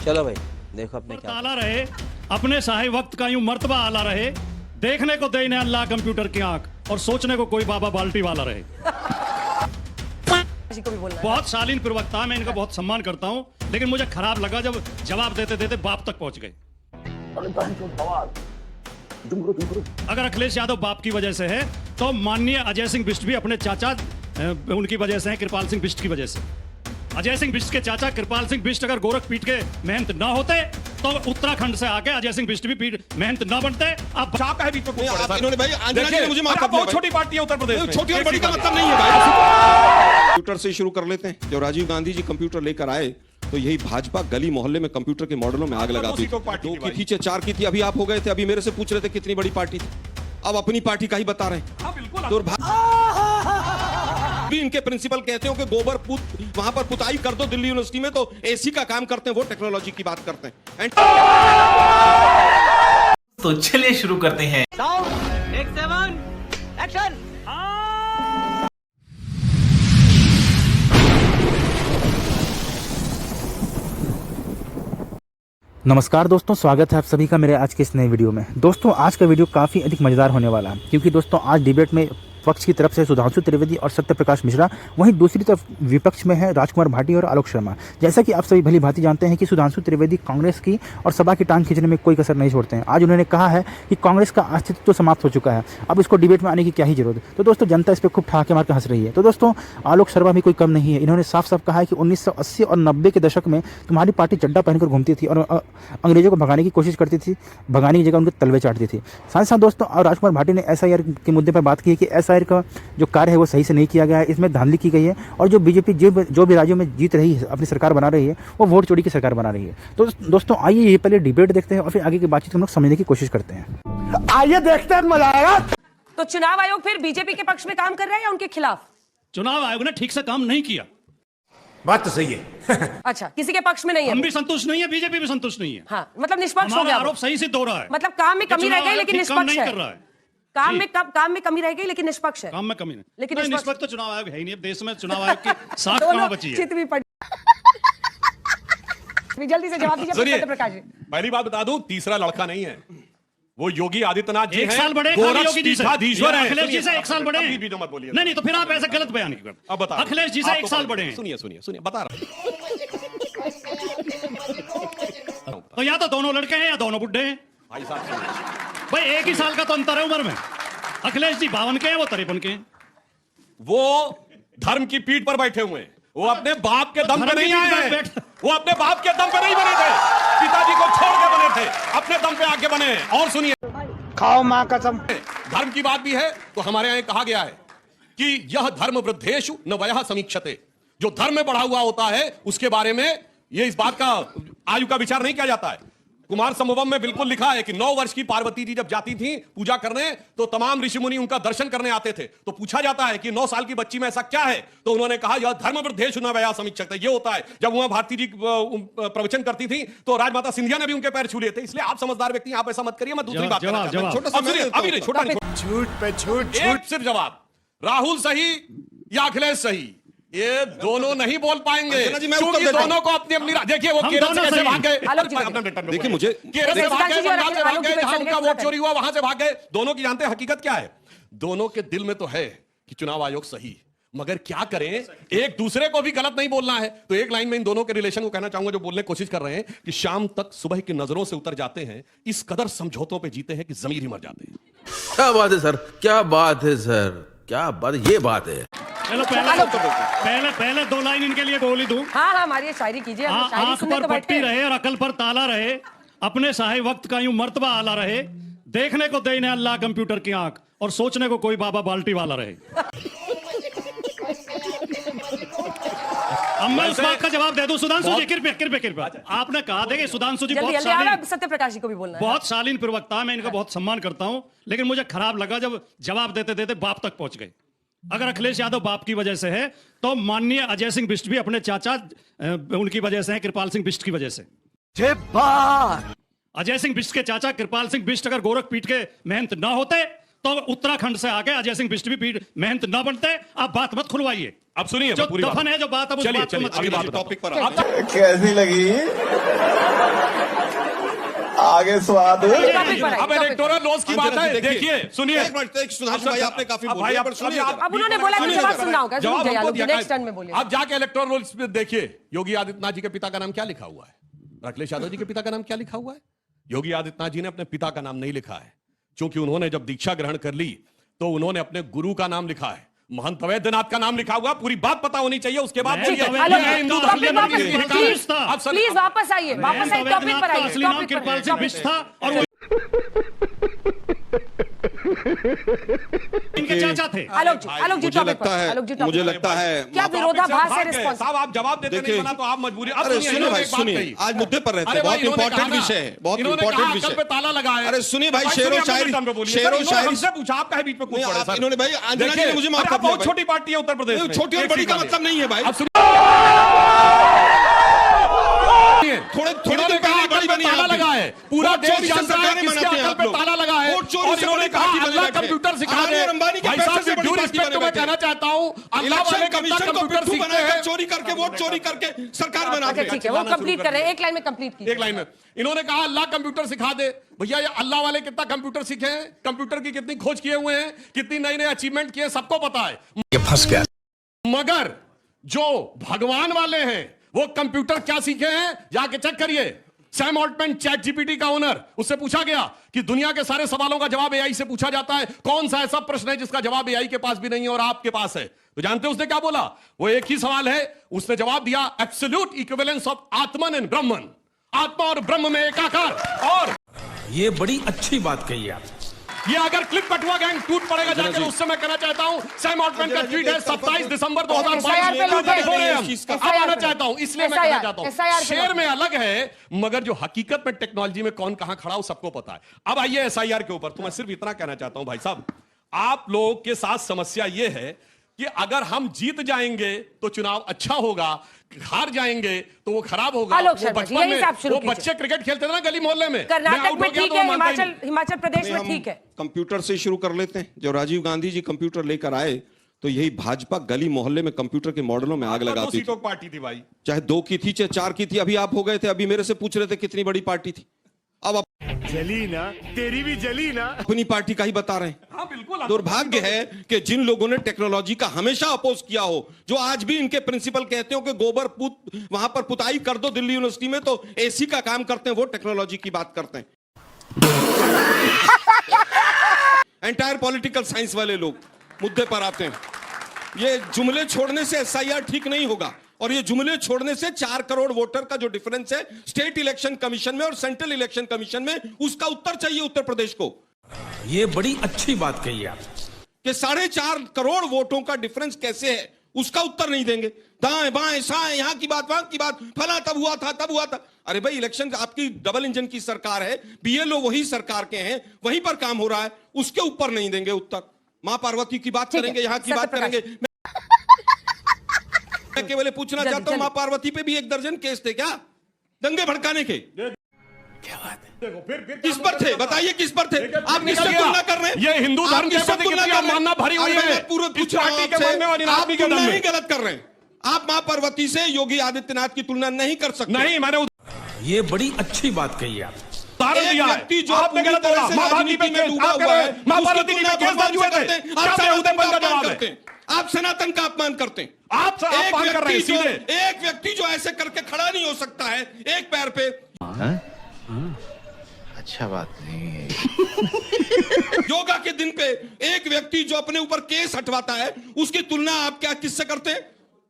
चलो भाई देखो अपने क्या ताला रहे, अपने साहे वक्त का यूं मर्तबा आला रहे, देखने को दे इन्हें अल्लाह कंप्यूटर की आंख और सोचने को कोई बाबा बाल्टी वाला रहे। बहुत शालीन प्रवक्ता, मैं इनका बहुत सम्मान करता हूं, लेकिन मुझे खराब लगा जब जवाब देते देते बाप तक पहुंच गए। अगर अखिलेश यादव बाप की वजह से है तो माननीय अजय सिंह बिष्ट भी अपने चाचा उनकी वजह से है, कृपाल सिंह बिष्ट की वजह से। अजय सिंह बिष्ट के चाचा कृपाल सिंह बिष्ट अगर गोरखपीठ के मेहनत न होते तो उत्तराखंड से आके अजय सिंह बिष्ट भी मेहनत न बनते। अब चाप है बीच में इन्होंने भाई आंजना जी ने मुझे माफ कर दिया। बहुत छोटी पार्टी है उत्तर प्रदेश में, छोटी और बड़ी का मतलब नहीं है भाई। कंप्यूटर से शुरू कर लेते हैं। जब राजीव गांधी जी कंप्यूटर लेकर आए तो यही भाजपा गली मोहल्ले में कंप्यूटर के मॉडलों में आग लगाती थी। 2 की थी, 4 की थी, अभी आप हो गए थे। अभी मेरे से पूछ रहे थे कितनी बड़ी पार्टी थी, अब अपनी पार्टी का ही बता रहे हैं। भी इनके प्रिंसिपल कहते हो कि गोबर वहां पर पुताई कर दो दिल्ली यूनिवर्सिटी में, तो एसी का काम करते हैं, वो टेक्नोलॉजी की बात करते हैं। तो चलिए शुरू करते हैं। एक्शन। नमस्कार दोस्तों, स्वागत है आप सभी का मेरे आज के इस नए वीडियो में। दोस्तों आज का वीडियो काफ़ी अधिक मज़ेदार होने वाला है, क्योंकि दोस्तों आज डिबेट में पक्ष की तरफ से सुधांशु त्रिवेदी और सत्यप्रकाश मिश्रा, वहीं दूसरी तरफ विपक्ष में है राजकुमार भाटी और आलोक शर्मा। जैसा कि आप सभी भली भांति जानते हैं कि सुधांशु त्रिवेदी कांग्रेस की और सभा की टांग खींचने में कोई कसर नहीं छोड़ते हैं। आज उन्होंने कहा है कि कांग्रेस का अस्तित्व तो समाप्त हो चुका है, अब इसको डिबेट में आने की क्या ही जरूरत है। तो दोस्तों जनता इस पर खूब ठहाके मार के हंस रही है। तो दोस्तों आलोक शर्मा भी कोई कम नहीं है, इन्होंने साफ साफ कहा है कि 1980 और 90 के दशक में तुम्हारी पार्टी चड्डा पहनकर घूमती थी और अंग्रेजों को भगाने की कोशिश करती थी, भगाने की जगह उनके तलवे चाटती थी। साथ ही साथ दोस्तों और राजकुमार भाटी ने SIR के मुद्दे पर बात की है कि SIR का जो कार्य है वो सही से नहीं किया गया है, इसमें धांधली की गई है और जो बीजेपी जो भी राज्यों में जीत रही है, अपनी सरकार बना रही है, वो वोट चोरी की सरकार बना रही है। तो दोस्तों आइए ये पहले डिबेट देखते हैं और फिर आगे की बातचीत हम लोग समझने की कोशिश करते हैं। आइए देखते हैं, मजा आएगा। तो चुनाव आयोग फिर बीजेपी के पक्ष में काम कर रहा है या उनके खिलाफ? चुनाव आयोग ने ठीक से काम नहीं किया। बात तो सही है। अच्छा, किसी के पक्ष में नहीं है? हम भी संतुष्ट नहीं है, बीजेपी भी संतुष्ट नहीं है। हाँ, मतलब निष्पक्ष हो गया। आरोप सही सिद्ध हो रहा है, मतलब काम में कमी रह गई लेकिन निष्पक्ष है। काम में कमी रह गई लेकिन निष्पक्ष है। काम में कमी नहीं, लेकिन निष्पक्ष तो चुनाव आयोग है ही नहीं। अब देश में चुनाव आयोग की साख कहां बची है? चित भी पड़ी। जल्दी से जवाब दीजिए सत्यप्रकाश जी। पहली बात बता दूं, तीसरा लड़का नहीं है, वो योगी आदित्यनाथ जी हैं। 1 साल बड़े योगी जी से अखिलेश जी से 1 साल बड़े हैं। मत बोलिए। नहीं तो फिर आप ऐसा गलत बयान क्यों करते? अब बता, अखिलेश जी से 1 साल बड़े हैं। सुनिए बता रहा हूं। तो या तो दोनों लड़के हैं या दोनों बुड्ढे हैं। भाई साहब भाई 1 ही साल का तो अंतर है उम्र में। अखिलेश जी 52 के हैं, वो 53 के हैं। वो धर्म की पीठ पर बैठे हुए हैं, वो अपने बाप के दम पे नहीं आए हैं। वो अपने बाप के दम पे नहीं बने थे, पिताजी को छोड़ के बने थे, अपने दम पे आके बने हैं। और सुनिए, खाओ मां कसम। धर्म की बात भी है तो हमारे यहाँ कहा गया है कि यह धर्म वृद्धेषु न वयः समीक्षते। जो धर्म में बढ़ा हुआ होता है उसके बारे में ये इस बात का आयु का विचार नहीं किया जाता है। कुमार संभवम में बिल्कुल लिखा है कि 9 वर्ष की पार्वती जी जब जाती थी पूजा करने तो तमाम ऋषि मुनि उनका दर्शन करने आते थे। तो पूछा जाता है कि 9 साल की बच्ची में ऐसा क्या है, तो उन्होंने कहा यह धर्म वृद्धेषु न वयः समीक्षते। ये होता है। जब वहां भारती जी प्रवचन करती थी तो राजमाता सिंधिया ने भी उनके पैर छू लिए थे। इसलिए आप समझदार व्यक्ति, आप ऐसा मत करिए। मैं दूसरी बात करना चाहता हूं। छोटा झूठ पे झूठ। सिर्फ जवाब, राहुल सही या अखिलेश सही, ये दोनों नहीं बोल पाएंगे क्योंकि दोनों को अपनी अपनी देखिए वो केरल से कैसे भाग गए। देखिए मुझे केरल से भाग गए, बंगाल से भाग गए, जहां उनका वोट चोरी हुआ वहां से भाग गए। दोनों की जानते हैं हकीकत क्या है? दोनों के दिल में तो है कि चुनाव आयोग सही, मगर क्या करें, एक दूसरे को भी गलत नहीं बोलना है। तो एक लाइन में इन दोनों के रिलेशन को कहना चाहूंगा जो बोलने की कोशिश कर रहे हैं कि शाम तक सुबह की नजरों से उतर जाते हैं, इस कदर समझौतों पे जीते हैं कि जमीर ही मर जाते हैं। क्या बात है सर, क्या बात है सर, क्या बात, ये बात है। चलो पहले 2 लाइन इनके लिए बोल ही दूं। हाँ मारिए, शायरी कीजिए। आंख पर पट्टी रहे और अकल पर ताला रहे, अपने साहे वक्त का यूं मर्तबा आला रहे, देखने को दे इन्हें अल्लाह कंप्यूटर की आंख और सोचने को कोई बाबा बाल्टी वाला रहे। अब मैं उस बात का जवाब दे दूं। सुधांशु जी कृपया आपने कहा था कि सुधांशु जी बहुत शालीन, सत्यप्रकाश जी को भी बोलना है, बहुत शालीन प्रवक्ता, मैं इनका बहुत सम्मान करता हूं, लेकिन मुझे खराब लगा जब जवाब देते देते बाप तक पहुंच गए। अगर अखिलेश यादव बाप की वजह से है तो माननीय अजय सिंह बिष्ट भी अपने चाचा उनकी वजह से है, कृपाल सिंह बिष्ट की वजह से। अजय सिंह बिष्ट के चाचा कृपाल सिंह बिष्ट अगर गोरखपीठ के मेहनत न होते तो उत्तराखंड से आके अजय सिंह बिष्ट भी मेहनत न बनते। आप बात मत खुलवाइए। अब सुनिए जो दफन है जो बात, अब उस बात को मत चलिए टॉपिक पर कैसी लगी? आगे स्वाद हो। टॉपिक पर आइए, अब टॉपिक पर। इलेक्टोरल लॉज की बात है, देखिए सुनिए। एक मिनट, एक सुधांशु भाई आपने काफी अब बोल भाई, दिया, अब पर सुनिए आप- जरा। अब उन्होंने बोला कि सुनिए जवाब जरा। सुनना होगा, जवाब सुन हमको आलोक जी, दिया नेक्स्ट टर्न में बोलिए। आप जाके इलेक्टोरल रोल्स में देखिए, योगी आदित्यनाथ जी के पिता का नाम क्या लिखा हुआ है? अखिलेश यादव जी के पिता का नाम क्या लिखा हुआ है? योगी आदित्यनाथ जी ने अपने पिता का नाम नहीं लिखा है, क्योंकि उन्होंने जब दीक्षा ग्रहण कर ली तो उन्होंने अपने गुरु का नाम लिखा है, महंत अवैधनाथ का नाम लिखा हुआ। पूरी बात पता होनी चाहिए, उसके बाद ठीक है, बोलिए। आलोक ये जी, हिंदू टॉपिक धर्म के वापस नाम कीजिए, लिखा प्लीज, है। आप सब- प्लीज वापस आइए, वापस आइए टॉपिक पर आइए, असली नाम टॉपिक पर कृपाल सिंह बिष्ट था और वो इनके चाचा थे। आलोक जी टॉपिक पर, आलोक जी टॉपिक मुझे पर। लगता है क्या विरोधाभास है भाग गए। रिस्पॉन्स? साहब आप जवाब देते देखिए, नहीं बना तो आप मजबूरी। अब अरे सुनिए, सुनिए इन्होंने भाई, एक बात सुनिए, कही। आज मुद्दे पर रहते अरे हैं, भाई, बहुत इन्होंने इंपॉर्टेंट कहा ना, विषय है, बहुत इन्होंने इंपॉर्टेंट कहा विषय अकल पे ताला लगा है। अरे सुनिए भाई, भाई, शेरो सुनिए, अपने शायरी, टर्न पे बोलिए। शेरो सर, इन्होंने शायरी हमसे पूछा, आप काहे बीच में कूद नहीं, पड़े आप- सर? इन्होंने भाई, अंजना जी ने देखिए, मुझे माफ अरे कर आप दिया बहुत भाई। छोटी पार्टी है उत्तर प्रदेश नहीं, में। छोटी और एक बड़ी चीज का बताइए। मतलब नहीं है भाई। अब सुनिए, थोड़े थोड़े इन्होंने दिन कहा पहले अकल बड़ी पे बनी ताला आपने। लगा है, पूरा वोट देश चोरी से जानता है सरकारें किसके बनाते हैं अकल आप पे लोग। ताला लगा है। वोट चोरी और से इन्होंने बड़ी कहा पार्टी बने अल्लाह बैठे। कंप्यूटर सिखा अदानी दे। और अंबानी के भाई पैसे साहब, से बड़ी ड्यू पार्टी रिस्पेक्ट बने मैं बैठे। कहना चाहता हूँ, अल्लाह इलेक्शन वाले कितना कमीशन को कंप्यूटर पिट्ठू सीखते बनाकर हैं। चोरी करके वोट चोरी करके सरकार बनाते अच्छा हैं। ठीक है, वो कंप्लीट कर रहे हैं, एक लाइन में कंप्लीट कीजिए। एक लाइन में इन्होंने कहा अल्लाह कंप्यूटर सिखा दे। भैया ये अल्लाह वाले कितना कंप्यूटर सीखे हैं, कंप्यूटर की कितनी खोज किए हुए हैं, कितनी नई नई अचीवमेंट किए, सबको पता है। ये फंस गया। मगर जो भगवान वाले हैं वो कंप्यूटर क्या सीखे हैं, जाके चेक करिए। सैम ऑल्टमैन, चैट जीपीटी का ओनर, उससे पूछा गया कि दुनिया के सारे सवालों का जवाब एआई से पूछा जाता है, कौन सा ऐसा प्रश्न है जिसका जवाब एआई के पास भी नहीं है और आपके पास है? तो जानते हैं उसने क्या बोला? वो एक ही सवाल है, उसने जवाब दिया absolute equivalence of Atman and ब्रह्मन। आत्मा और ब्रह्म में एकाकार। और ये बड़ी अच्छी बात कही आप। ये अगर क्लिप कटुआ गैंग टूट पड़ेगा जाकर, उससे मैं कहना चाहता हूं सैम ऑल्टमैन का ट्वीट है 27 दिसंबर 2022 SIR पे लौटे। अब आना चाहता हूं, इसलिए मैं कहना चाहता हूं SIR पे शेर में अलग है, मगर जो हकीकत में टेक्नोलॉजी में कौन कहां खड़ा हो सबको पता है। अब आइए एसआईआर के ऊपर, तो मैं सिर्फ इतना कहना चाहता हूं भाई साहब, आप लोगों के साथ समस्या यह है कि अगर हम जीत जाएंगे तो चुनाव अच्छा होगा, हार जाएंगे तो वो खराब होगा। आलोक वो शर्मा जी, बचपन यही में से आप शुरू वो कीजिए। बच्चे क्रिकेट खेलते थे ना गली मोहल्ले में, मैं कर्नाटक आउट में हो गया ठीक तो है, वो मानता ही नहीं। हिमाचल प्रदेश में हम ठीक है। कंप्यूटर से शुरू कर लेते हैं। जब राजीव गांधी जी कंप्यूटर लेकर आए तो यही भाजपा गली मोहल्ले में कंप्यूटर के मॉडलों में आग दो लगाती सीटों थी। की पार्टी थी भाई। चाहे 2 की थी चाहे 4 की थी। अभी आप हो गए थे, अभी मेरे से पूछ रहे थे कितनी बड़ी पार्टी थी। अब जली ना, तेरी भी जली ना। अपनी पार्टी का ही बता रहे हैं। हाँ बिल्कुल। दुर्भाग्य है कि जिन लोगों ने टेक्नोलॉजी का हमेशा अपोज किया हो, जो आज भी इनके प्रिंसिपल कहते हो कि गोबर वहां पर पुताई कर दो दिल्ली यूनिवर्सिटी में, तो एसी का काम करते हैं, वो टेक्नोलॉजी की बात करते हैं। एंटायर पॉलिटिकल साइंस वाले लोग मुद्दे पर आते हैं। ये जुमले छोड़ने से एसआईआर ठीक नहीं होगा, और ये जुमले छोड़ने से 4 करोड़ वोटर का जो डिफरेंस है स्टेट इलेक्शन कमीशन में और सेंट्रल इलेक्शन कमीशन में, उसका उत्तर चाहिए उत्तर प्रदेश को। ये बड़ी अच्छी बात कही आप। कि 4.5 करोड़ वोटों का डिफरेंस कैसे है, उसका उत्तर नहीं देंगे। दाएं बाएं साएं, यहां की बात वहां की बात, फला तब हुआ था तब हुआ था। अरे भाई, इलेक्शन आपकी डबल इंजन की सरकार है, बीएलओ वही सरकार के हैं, वहीं पर काम हो रहा है, उसके ऊपर नहीं देंगे उत्तर। मां पार्वती की बात करेंगे, यहां की बात करेंगे। मैं केवल पूछना चाहता हूं, मां पार्वती पे भी 1 दर्जन केस थे क्या दंगे भड़काने के? क्या बात है? किस पर थे बताइए, किस पर थे? आप किससे तुलना कर रहे हैं? ये हिंदू आप धर्म के किससे प्रति तुलना कितनी कर रहे हैं? अवमानना भरी हुई अरे है। मैं पूरा इस पूछ रहा हूं पार्टी के आपसे, मन में और इन आप आदमी के तुलना दम में। ही गलत कर रहे हैं। आप मां पार्वती से योगी आदित्यनाथ की तुलना नहीं कर सकते। नहीं, मैंने ये बड़ी अच्छी बात कही आप। उदाहरण एक दिया है। व्यक्ति जो आपने पूरी गलत तरह बोला। से मां पार्वती राजनीति पे में डूबा आप कह हुआ रहे है, हैं, मां उसकी पार्वती तुलना के केस भगवान दर्ज हुए से थे। करते हैं। क्या आप बेहूदे सनातन का बनकर अपमान जवाब है? करते हैं, आप सनातन का अपमान करते हैं। आप अपमान कर रहे हैं सीधे। एक व्यक्ति जो ऐसे करके खड़ा नहीं हो सकता है एक पैर पे। अच्छा बात नहीं है। योगा के दिन पे एक व्यक्ति जो अपने ऊपर केस हटवाता है, उसकी तुलना आप क्या किससे करते हैं?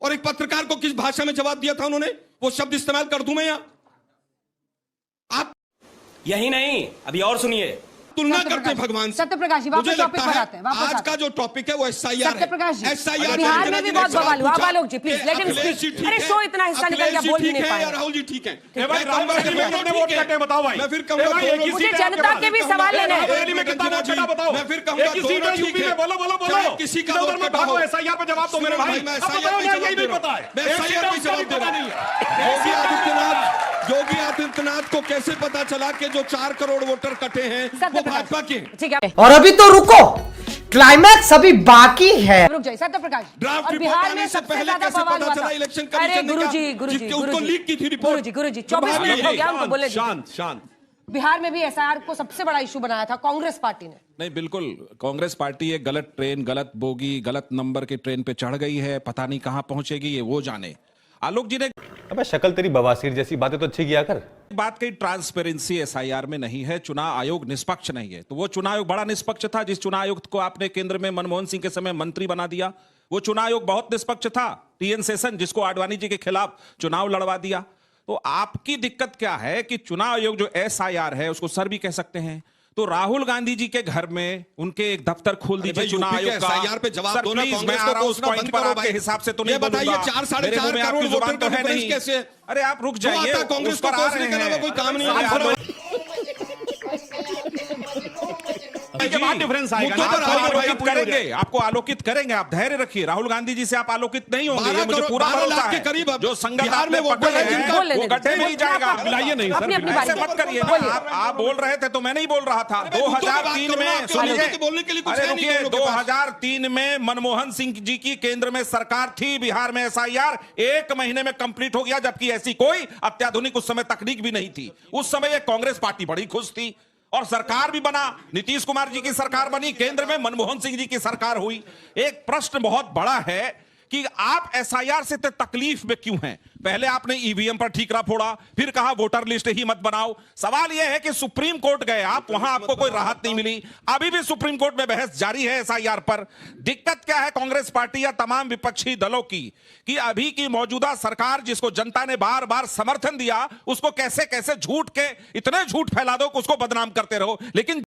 और एक पत्रकार को किस भाषा में जवाब दिया था उन्होंने, वो शब्द इस्तेमाल कर दूं मैं यहां? आप यही नहीं, अभी और सुनिए। तुलना करते हैं भगवान से। सत्यप्रकाश जी, मुझे वापस टॉपिक लगता पर है आते हैं, वापस आज आते का जो टॉपिक है वो एसआईआर है। सत्यप्रकाश जी, एसआईआर बिहार में भी बहुत बवाल हुआ। आलोक जी प्लीज लेट हिम स्पीक। अरे शो इतना हिस्सा निकल गया, बोल भी नहीं पाए। राहुल जी ठीक है। ए भाई, राहुल गांधी में कितने वोट कटे बताओ भाई। मैं फिर ए कहूंगा भाई, एक ही मुझे सीट है आपके जनता पास। के भी सवाल लेने हैं। रैली में कितना वोट कटा बताओ। मैं फिर कहूंगा एक ही सीट है यूपी में, बोलो बोलो बोलो। चाहे किसी का इधर वोट में कटा भागो, हो। एसआईआर पे जवाब दो मेरे भाई। मैं अब एसआईआर बताओ पे ना, जवाब यही दे नहीं रहा पता हूं। है। मैं एक एसआईआर सीट पे उसका भी जवाब दे पता रहा नहीं हूं। है। योगी आदित्यनाथ को कैसे पता चला कि जो 4 करोड़ वोटर कटे हैं वो भाजपा के हैं? ठीक है, और अभी तो रुको, क्लाइमैक्स अभी बाकी है। रुक जाइए सत्यप्रकाश। ड्राफ्ट और रिपोर्ट बिहार आने में से सबसे पहले ज्यादा कैसे बवाल पता हुआ चला था। इलेक्शन अरे कमीशन ने गुरुजी क्या? गुरुजी जिसके उसको लीक की थी रिपोर्ट। गुरुजी 24 मिनट हो गया, उनको बोले दीजिए। शांत शांत बिहार में भी एसआईआर को सबसे बड़ा इशू बनाया था कांग्रेस पार्टी ने। नहीं, बिल्कुल कांग्रेस पार्टी एक गलत ट्रेन, गलत बोगी, गलत नंबर के ट्रेन पे चढ़ गई है। पता नहीं कहां पहुंचेगी, ये वो जाने। आलोक जी ने अबे शक्ल तेरी बवासीर जैसी बातें तो अच्छी किया कर। बात कही, ट्रांसपेरेंसी एसआईआर में नहीं है, चुनाव आयोग निष्पक्ष नहीं है। तो वो चुनाव आयोग बड़ा निष्पक्ष था जिस चुनाव आयुक्त को आपने केंद्र में मनमोहन सिंह के समय मंत्री बना दिया। वो चुनाव आयोग बहुत निष्पक्ष था। टीएन शेषन जिसको आडवाणी जी के खिलाफ चुनाव लड़वा दिया। तो आपकी दिक्कत क्या है कि चुनाव आयोग जो एसआईआर है उसको सर भी कह सकते हैं। तो राहुल गांधी जी के घर में उनके एक दफ्तर खोल दीजिए चुनाव आयोग का। एसआईआर पे जवाब दो ना, प्लीज, कांग्रेस मैं को आ रहा हूं उस कोसना पॉइंट बंद पर, करो आपके भाई। हिसाब से तो ये नहीं बताइए, बोलूंगा। 4-4.5 मेरे मुंह में करोड़ आपकी जुबान वोटर तो है कॉन्फ्रेंस नहीं। कैसे? अरे आप रुक जाइए, आता कांग्रेस उस पर को आ कोसने रहे के अलावा हैं। कोई काम नहीं अरे है। के बाद डिफरेंस आएगा ना। मुद्दों पर आपको आगे आलोकित करेंगे, आपको आलोकित करेंगे। आप धैर्य रखिए, राहुल गांधी जी से आप आलोकित नहीं होंगे, ये मुझे पूरा 12 भरोसा लाख के है। करीब अब जो संगत बिहार में आपने वोटर पकड़े है हैं, जिनका- वो गड्ढे में ही जाएगा। बुलाइए नहीं सर, अपनी अपनी ऐसे बारी मत करिए ना। बोलिए। आप बोल रहे थे तो मैं नहीं बोल रहा था। अरे भाई, मुद्दों पे बात 2003 करो ना, में आपके सुनिए, मुद्दों पे बोलने के लिए कुछ अरे है नहीं रुकिए, दोनों के पास। 2003 में मनमोहन सिंह जी की केंद्र में सरकार थी। बिहार में एसआईआर 1 महीने में कंप्लीट हो गया, जबकि ऐसी कोई अत्याधुनिक उस समय तकनीक भी नहीं थी। उस समय ये कांग्रेस पार्टी बड़ी खुश थी और सरकार भी बना। नीतीश कुमार जी की सरकार बनी, केंद्र में मनमोहन सिंह जी की सरकार हुई। एक प्रश्न बहुत बड़ा है कि आप एसआईआर से तकलीफ में क्यों हैं? पहले आपने ईवीएम पर ठीकरा फोड़ा, फिर कहा वोटर लिस्ट ही मत बनाओ। सवाल यह है कि सुप्रीम कोर्ट गए आप, वहां आपको कोई राहत नहीं मिली। अभी भी सुप्रीम कोर्ट में बहस जारी है एसआईआर पर। दिक्कत क्या है कांग्रेस पार्टी या तमाम विपक्षी दलों की कि अभी की मौजूदा सरकार जिसको जनता ने बार बार समर्थन दिया, उसको कैसे कैसे झूठ के इतने झूठ फैला दो कि उसको बदनाम करते रहो। लेकिन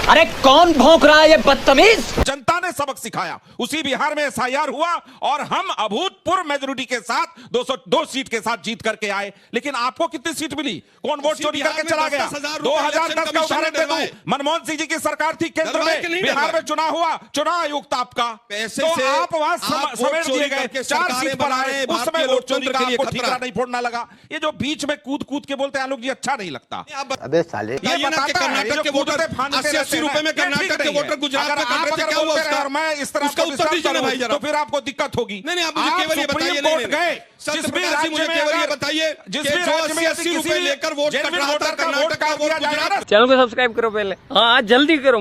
अरे कौन भौंक रहा है ये बदतमीज? जनता ने सबक सिखाया, उसी बिहार में एसआईआर हुआ और हम अभूतपूर्व मेजोरिटी के साथ 202 सीट के साथ जीत करके आए। लेकिन आपको कितनी सीट मिली? कौन वोट चोरी करके चला गया? 2010 का उदाहरण दे दूं, मनमोहन सिंह जी की सरकार थी केंद्र में, बिहार में चुनाव हुआ, चुनाव आयुक्त आपका, तो आप वहां समेट दिए गए, 4 सीट पर आए। उस समय वोट चोरी का आपको ठीकरा नहीं फोड़ना लगा। ये जो बीच में कूद कूद के बोलते हैं आलोक जी, अच्छा नहीं लगता। अबे साले, ये बताता है ये जो कूदते फांदते 80 रुपए में कर्नाटक के वोटर गुजरात में कर रहे थे, क्या हुआ उसका? मैं इस तरह उसका उत्तर दीजिए ना भाई जरा। तो फिर आपको दिक्कत होगी। नहीं, आप मुझे केवल ये बताइए, कोर्ट गए, जिस भी राज्य मुझे में केवल ये बताइए जिस कि भी जो राज्य में 80 रुपए लेकर वोट कट रहा था कर्नाटक का वोट गुजरात। चैनल को सब्सक्राइब करो पहले। हाँ जल्दी करो।